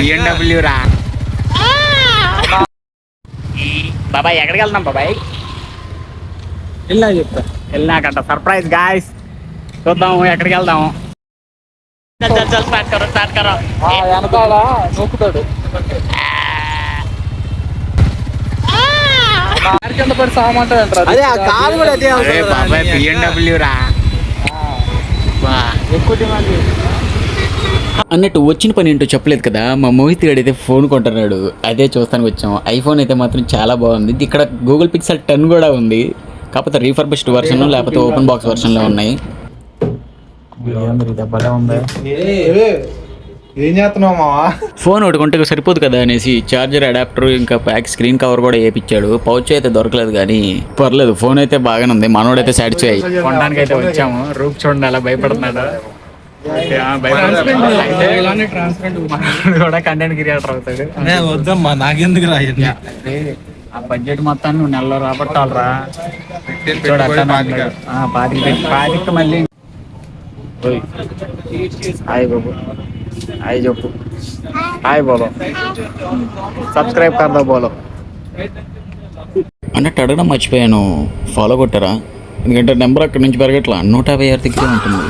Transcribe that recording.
BMW రా బాబాయ్. ఎక్కడికి వెళ్తున్నాం బాబాయ్? వెళ్ళినాకంట సర్ప్రైజ్ గాయ్స్. చూద్దాము ఎక్కడికి వెళ్దాము. బాబాయ్ BMW రా అన్నట్టు వచ్చిన పని ఏంటో చెప్పలేదు కదా. మా మోహిత్ గడు అయితే ఫోన్ కొంటున్నాడు, అదే చూస్తానికి వచ్చాం. ఐఫోన్ అయితే మాత్రం చాలా బాగుంది. ఇక్కడ గూగుల్ పిక్సెల్ 10 కూడా ఉంది, కాకపోతే రీఫర్బిష్డ్ వర్షన్ లేకపోతే ఓపెన్ బాక్స్ వర్షన్లో ఉన్నాయి. ఏం చేస్తున్నావు మావా? ఫోన్ ఒకటి కొంటే సరిపోదు కదా అనేసి చార్జర్ అడాప్టర్ ఇంకా బ్యాక్ స్క్రీన్ కవర్ కూడా వేయించాడు. పౌచ్ అయితే దొరకలేదు కానీ పర్లేదు, ఫోన్ అయితే బాగానే ఉంది. మనోడైతే సాటిస్ఫై కొనడానికి అయితే వచ్చాము. రూప్ చూడండి అలా భయపడుతున్నాడు. కూడా కంటెంట్ క్రియేటర్ అవుతాడు. వద్దమ్మా, నాకెందుకు రాయండి. ఆ బడ్జెట్ మొత్తాన్ని నువ్వు నెలలో రాబట్టాలరా. పాతికి మళ్ళీ హాయ్ బాబు, హాయ్ చెప్పు, హాయ్ బోలో, సబ్స్క్రైబ్ కర్దా బోలో అన్నట్టు అడగడం మర్చిపోయాను. ఫాలో కొట్టారా? ఎందుకంటే నెంబర్ అక్కడి నుంచి పెరగట్లా, 156 దగ్గరే ఉంటుంది.